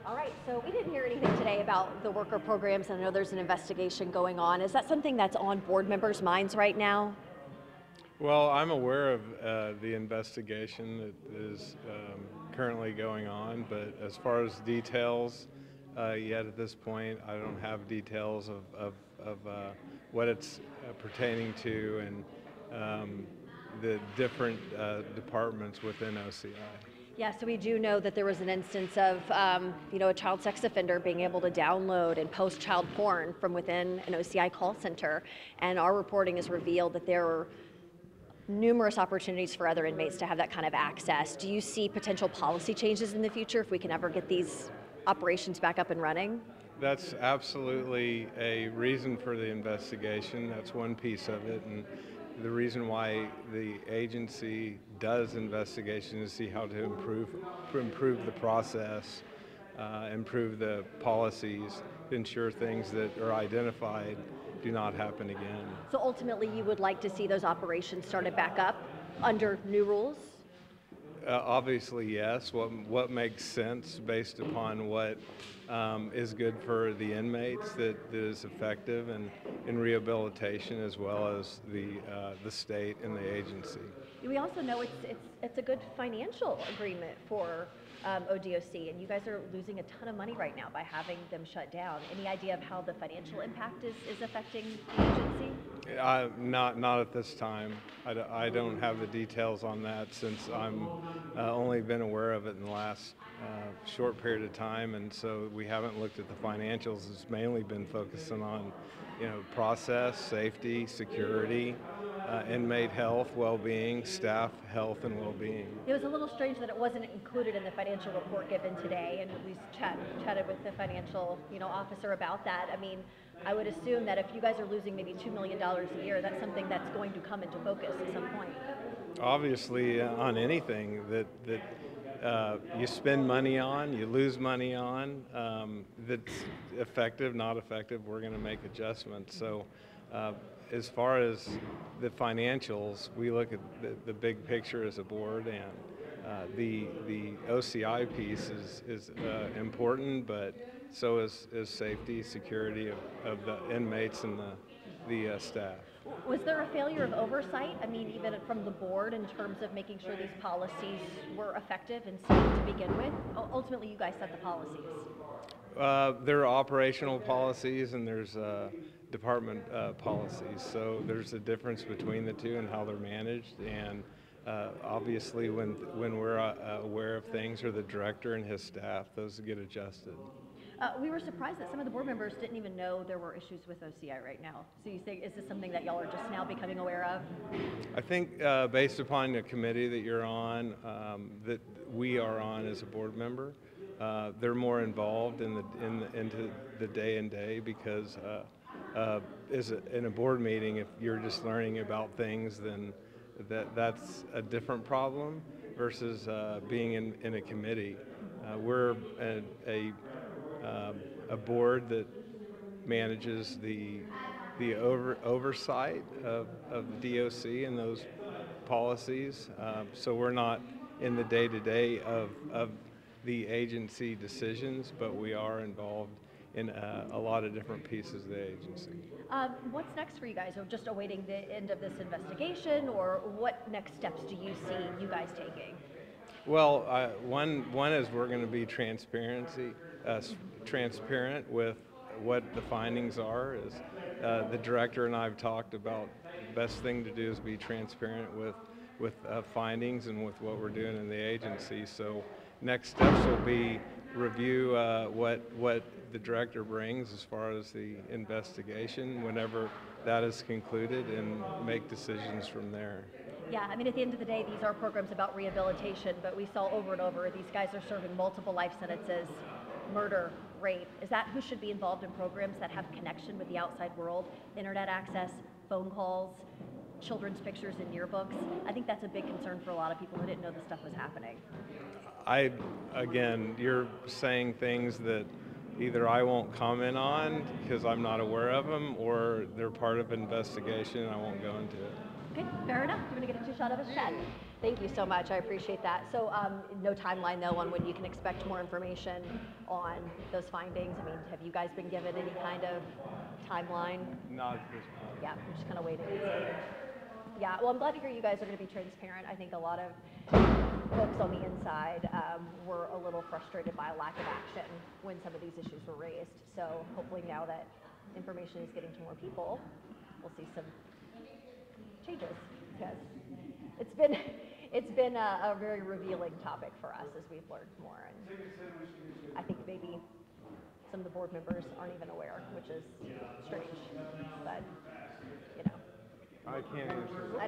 All right, so we didn't hear anything today about the worker programs. I know there's an investigation going on. Is that something that's on board members' minds right now? Well, I'm aware of the investigation that is currently going on, but as far as details, yet at this point, I don't have details of what it's pertaining to and the different departments within OCI. Yeah, so we do know that there was an instance of, a child sex offender being able to download and post child porn from within an OCI call center. And our reporting has revealed that there were numerous opportunities for other inmates to have that kind of access. Do you see potential policy changes in the future if we can ever get these operations back up and running? That's absolutely a reason for the investigation. That's one piece of it. And the reason why the agency does investigation is to see how to improve the process, improve the policies, ensure things that are identified do not happen again. So ultimately, you would like to see those operations started back up under new rules? Obviously, yes. What makes sense based upon what is good for the inmates that is effective and in rehabilitation, as well as the state and the agency. We also know it's a good financial agreement for ODOC, and you guys are losing a ton of money right now by having them shut down. Any idea of how the financial impact is affecting the agency? Not at this time. I don't have the details on that since I'm only been aware of it in the last short period of time, and so we haven't looked at the financials. It's mainly been focusing on, process, safety, security, inmate health, well-being, staff health and well-being. It was a little strange that it wasn't included in the financial report given today, and we chatted with the financial, officer about that. I mean, I would assume that if you guys are losing maybe $2 million a year, that's something that's going to come into focus at some point. Obviously, on anything that you spend money on, you lose money on, that's effective, not effective, we're going to make adjustments. So as far as the financials, we look at the big picture as a board, and the OCI piece is important, but so is safety, security of the inmates and the staff. Was there a failure of oversight? I mean, even from the board in terms of making sure these policies were effective and safe to begin with? Ultimately, you guys set the policies. There are operational policies and there's department policies. So there's a difference between the two and how they're managed. And obviously, when we're aware of things, or the director and his staff, those get adjusted. We were surprised that some of the board members didn't even know there were issues with OCI right now. So you think, is this something that y'all are just now becoming aware of? I think based upon the committee that you're on, that we are on as a board member, they're more involved into the day and day, because in a board meeting, if you're just learning about things, then that's a different problem versus being in a committee. We're a board that manages the oversight of the DOC and those policies. So we're not in the day-to-day of the agency decisions, but we are involved in a lot of different pieces of the agency. What's next for you guys? Or just awaiting the end of this investigation, or what next steps do you see you guys taking? Well, one is we're going to be transparent with what the findings are. Is the director and I have talked about the best thing to do is be transparent with findings and with what we're doing in the agency. So next steps will be review what the director brings as far as the investigation whenever that is concluded, and make decisions from there. Yeah, I mean, at the end of the day, these are programs about rehabilitation, but we saw over and over, these guys are serving multiple life sentences, murder, rape. Is that who should be involved in programs that have connection with the outside world, internet access, phone calls, children's pictures in yearbooks? I think that's a big concern for a lot of people who didn't know this stuff was happening. Again, you're saying things that either I won't comment on because I'm not aware of them, or they're part of an investigation and I won't go into it. Okay, fair enough. We're going to get into a shot of a chat. Thank you so much. I appreciate that. So no timeline, though, on when you can expect more information on those findings? I mean, have you guys been given any kind of timeline? Not at this point. Yeah, I'm just kind of waiting. Yeah, well, I'm glad to hear you guys are going to be transparent. I think a lot of folks on the inside were a little frustrated by a lack of action when some of these issues were raised. So hopefully now that information is getting to more people, we'll see some changes, because it's been a very revealing topic for us as we've learned more, and I think maybe some of the board members aren't even aware, which is strange, but you know. I can't answer that.